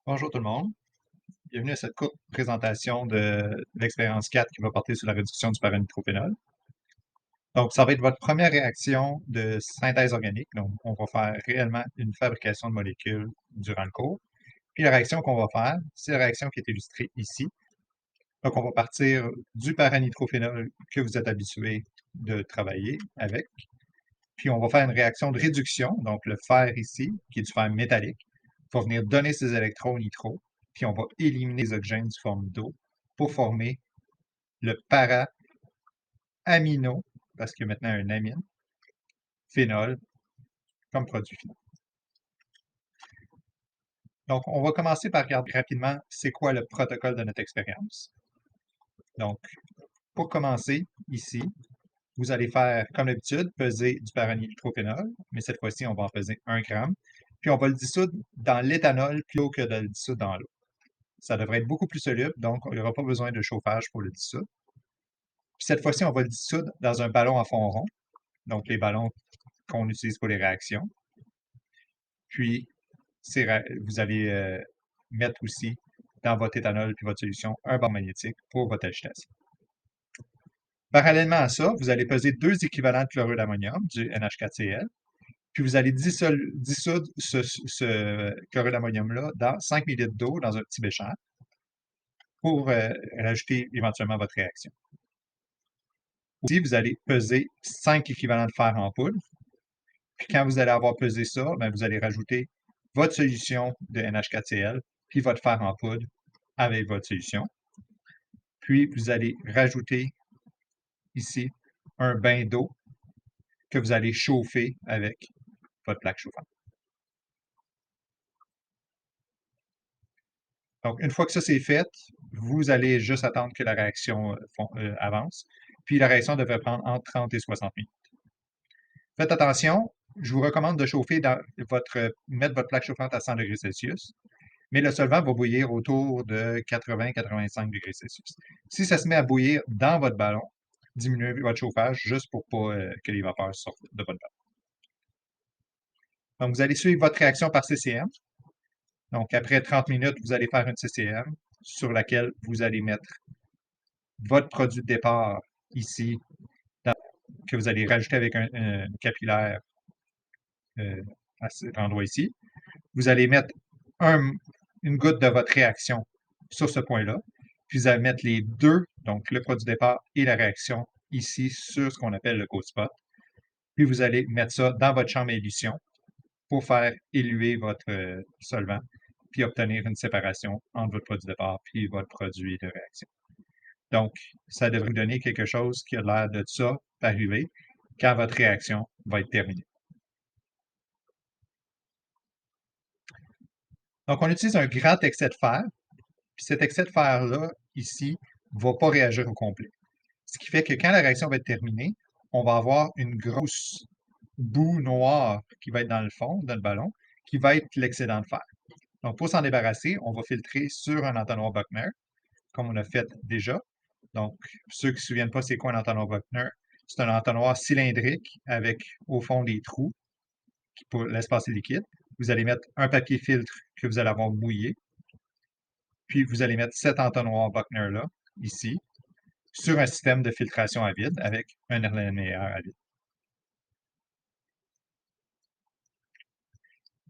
Bonjour tout le monde. Bienvenue à cette courte présentation de l'expérience 4 qui va porter sur la réduction du paranitrophénol. Donc, ça va être votre première réaction de synthèse organique. Donc, on va faire réellement une fabrication de molécules durant le cours. Puis la réaction qu'on va faire, c'est la réaction qui est illustrée ici. Donc, on va partir du paranitrophénol que vous êtes habitué de travailler avec. Puis, on va faire une réaction de réduction. Donc, le fer ici, qui est du fer métallique, va venir donner ses électrons au nitro. Puis, on va éliminer les oxygènes sous forme d'eau pour former le para-amino, parce qu'il y a maintenant un amine, phénol, comme produit final. Donc, on va commencer par regarder rapidement c'est quoi le protocole de notre expérience. Donc, pour commencer, ici, vous allez faire, comme d'habitude, peser du paranitrophénol, mais cette fois-ci, on va en peser 1 gramme, puis on va le dissoudre dans l'éthanol plutôt que de le dissoudre dans l'eau. Ça devrait être beaucoup plus soluble, donc il n'y aura pas besoin de chauffage pour le dissoudre. Puis cette fois-ci, on va le dissoudre dans un ballon à fond rond, donc les ballons qu'on utilise pour les réactions. Puis, vous allez mettre aussi dans votre éthanol puis votre solution un bord magnétique pour votre agitation. Parallèlement à ça, vous allez peser 2 équivalents de chlorure d'ammonium, du NH4Cl, puis vous allez dissoudre ce chlorure d'ammonium-là dans 5 ml d'eau dans un petit bécher pour rajouter éventuellement votre réaction. Aussi, vous allez peser 5 équivalents de fer en poudre. Puis quand vous allez avoir pesé ça, bien, vous allez rajouter votre solution de NH4Cl, puis votre fer en poudre avec votre solution. Puis vous allez rajouter ici un bain d'eau que vous allez chauffer avec votre plaque chauffante. Donc, une fois que ça c'est fait, vous allez juste attendre que la réaction avance. Puis la réaction devrait prendre entre 30 et 60 minutes. Faites attention, je vous recommande de chauffer mettre votre plaque chauffante à 100 degrés Celsius, mais le solvant va bouillir autour de 80-85 degrés Celsius. Si ça se met à bouillir dans votre ballon, diminuez votre chauffage juste pour pas que les vapeurs sortent de votre ballon. Donc, vous allez suivre votre réaction par CCM. Donc, après 30 minutes, vous allez faire une CCM sur laquelle vous allez mettre votre produit de départ ici, que vous allez rajouter avec un capillaire euh, à cet endroit ici. Vous allez mettre une goutte de votre réaction sur ce point-là, puis vous allez mettre les deux, donc le produit de départ et la réaction, ici sur ce qu'on appelle le cold spot. Puis vous allez mettre ça dans votre chambre à élution pour faire éluer votre solvant, puis obtenir une séparation entre votre produit de départ puis votre produit de réaction. Donc, ça devrait vous donner quelque chose qui a l'air de ça arriver quand votre réaction va être terminée. Donc, on utilise un grand excès de fer, puis cet excès de fer-là, ici, ne va pas réagir au complet. Ce qui fait que quand la réaction va être terminée, on va avoir une grosse boue noire qui va être dans le fond, dans le ballon, qui va être l'excédent de fer. Donc, pour s'en débarrasser, on va filtrer sur un entonnoir Buckner, comme on a fait déjà. Donc, ceux qui ne se souviennent pas c'est quoi un entonnoir Buckner, c'est un entonnoir cylindrique avec au fond des trous pour laisser passer le liquide. Vous allez mettre un papier filtre que vous allez avoir mouillé, puis vous allez mettre cet entonnoir Buckner-là, ici, sur un système de filtration à vide avec un RLNR à vide.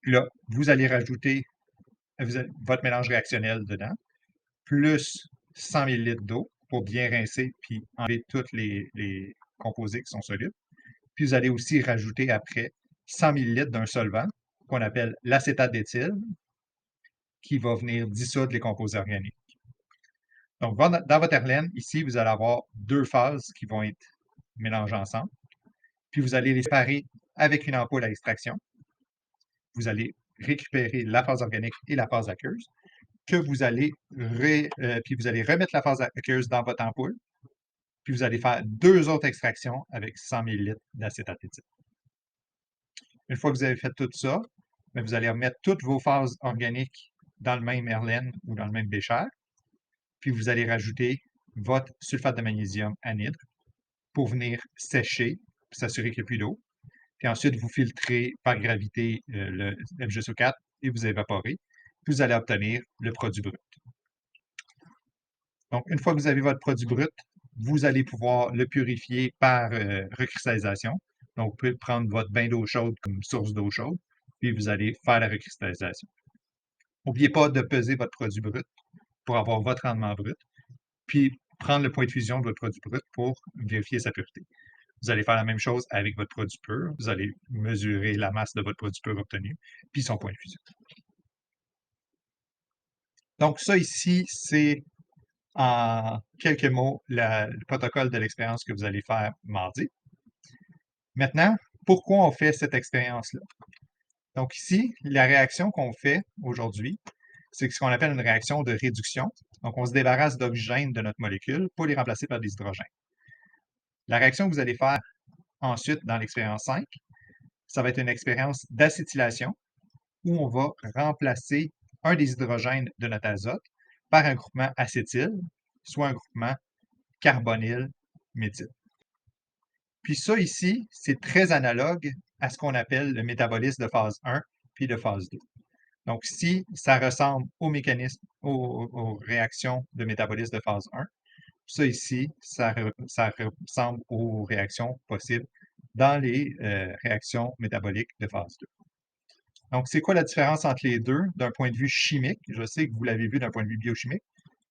Puis là, vous allez rajouter votre mélange réactionnel dedans, plus 100 ml d'eau pour bien rincer puis enlever tous les composés qui sont solubles. Puis vous allez aussi rajouter après 100 ml d'un solvant qu'on appelle l'acétate d'éthyle qui va venir dissoudre les composés organiques. Donc, dans votre Erlen, ici, vous allez avoir deux phases qui vont être mélangées ensemble. Puis vous allez les séparer avec une ampoule à extraction. Vous allez récupérer la phase organique et la phase aqueuse, que puis vous allez remettre la phase aqueuse dans votre ampoule, puis vous allez faire deux autres extractions avec 100 ml d'acétate d'éthyle. Une fois que vous avez fait tout ça, bien, vous allez remettre toutes vos phases organiques dans le même Erlen ou dans le même bécher, puis vous allez rajouter votre sulfate de magnésium anhydre pour venir sécher, puis s'assurer qu'il n'y a plus d'eau. Puis ensuite, vous filtrez par gravité le FGSO4 et vous évaporez. vous allez obtenir le produit brut. Donc, une fois que vous avez votre produit brut, vous allez pouvoir le purifier par recristallisation. Donc, vous pouvez prendre votre bain d'eau chaude comme source d'eau chaude, puis vous allez faire la recristallisation. N'oubliez pas de peser votre produit brut pour avoir votre rendement brut, puis prendre le point de fusion de votre produit brut pour vérifier sa pureté. Vous allez faire la même chose avec votre produit pur. Vous allez mesurer la masse de votre produit pur obtenu, puis son point de fusion. Donc, ça ici, c'est en quelques mots le protocole de l'expérience que vous allez faire mardi. Maintenant, pourquoi on fait cette expérience-là? Donc ici, la réaction qu'on fait aujourd'hui, c'est ce qu'on appelle une réaction de réduction. Donc, on se débarrasse d'oxygène de notre molécule pour les remplacer par des hydrogènes. La réaction que vous allez faire ensuite dans l'expérience 5, ça va être une expérience d'acétylation où on va remplacer un des hydrogènes de notre azote par un groupement acétyl, soit un groupement carbonyl-méthyle. Puis ça ici, c'est très analogue à ce qu'on appelle le métabolisme de phase 1 puis de phase 2. Donc, si ça ressemble au mécanisme, aux réactions de métabolisme de phase 1, ça ici, ça ressemble aux réactions possibles dans les réactions métaboliques de phase 2. Donc, c'est quoi la différence entre les deux d'un point de vue chimique? Je sais que vous l'avez vu d'un point de vue biochimique,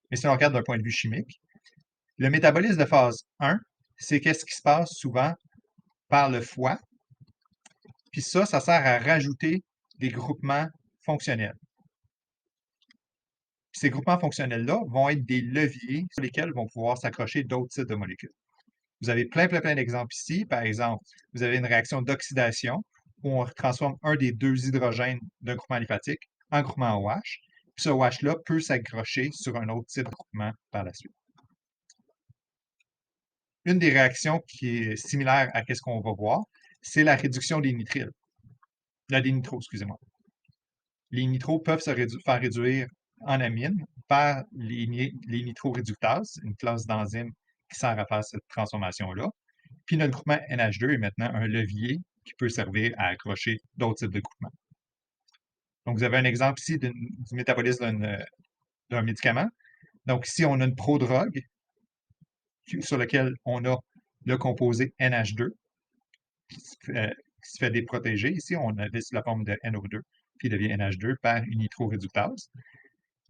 mais si on regarde d'un point de vue chimique, le métabolisme de phase 1, c'est qu'est-ce qui se passe souvent par le foie. Puis ça sert à rajouter des groupements fonctionnels. Puis ces groupements fonctionnels-là vont être des leviers sur lesquels vont pouvoir s'accrocher d'autres types de molécules. Vous avez plein d'exemples ici. Par exemple, vous avez une réaction d'oxydation où on transforme un des deux hydrogènes d'un groupement aliphatique en groupement OH. Puis ce OH-là peut s'accrocher sur un autre type de groupement par la suite. Une des réactions qui est similaire à ce qu'on va voir, c'est la réduction des nitriles. Des nitros, excusez-moi. Les nitros peuvent se faire réduire en amine par les nitroréductases, une classe d'enzymes qui sert à faire cette transformation-là. Puis notre groupement NH2 est maintenant un levier qui peut servir à accrocher d'autres types de groupements. Donc, vous avez un exemple ici du métabolisme d'un médicament. Donc, ici, on a une prodrogue sur laquelle on a le composé NH2 qui se fait déprotéger. Ici, on a sous la forme de NO2 qui devient NH2 par une nitroréductase.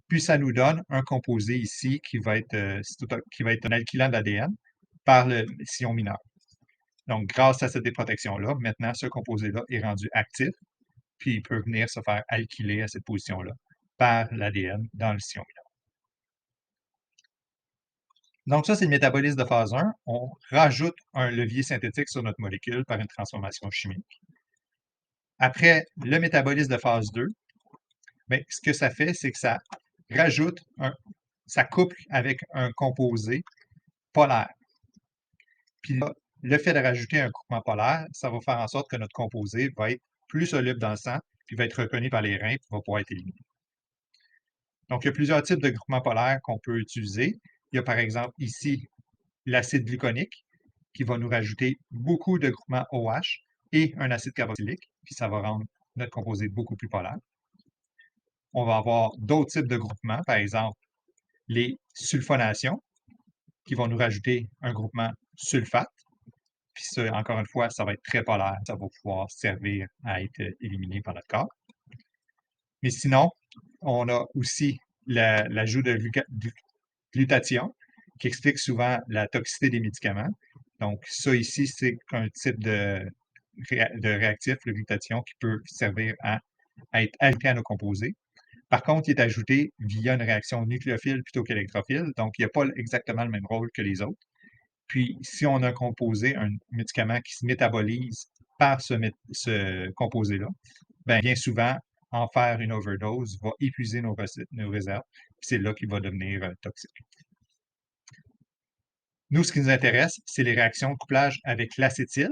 Puis, ça nous donne un composé ici qui va être un alkylant d'ADN par le sillon mineur. Donc, grâce à cette déprotection-là, maintenant, ce composé-là est rendu actif, puis il peut venir se faire alkyler à cette position-là par l'ADN dans le sillon mineur. Donc, ça, c'est le métabolisme de phase 1. On rajoute un levier synthétique sur notre molécule par une transformation chimique. Après le métabolisme de phase 2, bien, ce que ça fait, c'est que ça rajoute ça couple avec un composé polaire. Puis là, le fait de rajouter un groupement polaire, ça va faire en sorte que notre composé va être plus soluble dans le sang, puis va être reconnu par les reins, puis va pouvoir être éliminé. Donc, il y a plusieurs types de groupements polaires qu'on peut utiliser. Il y a par exemple ici l'acide gluconique qui va nous rajouter beaucoup de groupements OH et un acide carboxylique, puis ça va rendre notre composé beaucoup plus polaire. On va avoir d'autres types de groupements, par exemple les sulfonations qui vont nous rajouter un groupement sulfate. Puis ça, encore une fois, ça va être très polaire. Ça va pouvoir servir à être éliminé par notre corps. Mais sinon, on a aussi l'ajout de glutathion qui explique souvent la toxicité des médicaments. Donc, ça ici, c'est un type de réactif, le glutathion, qui peut servir à être ajouté à nos composés. Par contre, il est ajouté via une réaction nucléophile plutôt qu'électrophile, donc il n'a pas exactement le même rôle que les autres. Puis, si on a un composé, un médicament qui se métabolise par ce composé-là, bien souvent, en faire une overdose va épuiser nos réserves, puis c'est là qu'il va devenir toxique. Nous, ce qui nous intéresse, c'est les réactions de couplage avec l'acétyl,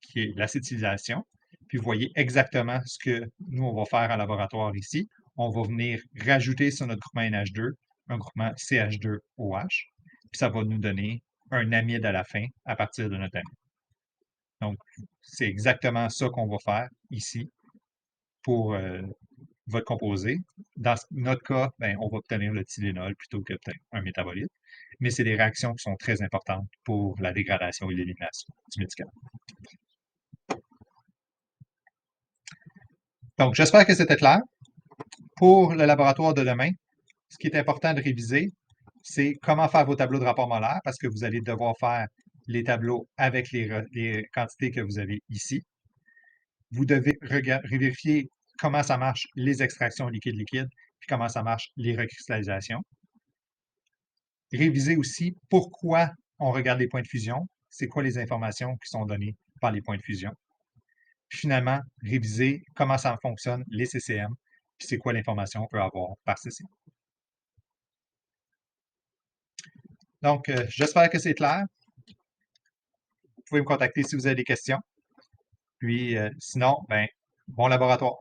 qui est l'acétylisation. Puis vous voyez exactement ce que nous, on va faire en laboratoire ici. On va venir rajouter sur notre groupement NH2 un groupement CH2OH, puis ça va nous donner un amide à la fin à partir de notre amide. Donc, c'est exactement ça qu'on va faire ici. pour votre composé. Dans notre cas, ben, on va obtenir le Tylenol plutôt que peut-être un métabolite. Mais c'est des réactions qui sont très importantes pour la dégradation et l'élimination du médicament. Donc, j'espère que c'était clair. Pour le laboratoire de demain, ce qui est important de réviser, c'est comment faire vos tableaux de rapport molaire parce que vous allez devoir faire les tableaux avec les quantités que vous avez ici. Vous devez vérifier comment ça marche les extractions liquides-liquides, puis comment ça marche les recristallisations. Réviser aussi pourquoi on regarde les points de fusion, c'est quoi les informations qui sont données par les points de fusion. Puis finalement, réviser comment ça fonctionne les CCM, puis c'est quoi l'information qu'on peut avoir par CCM. Donc, j'espère que c'est clair. Vous pouvez me contacter si vous avez des questions. Puis, sinon, ben, bon laboratoire.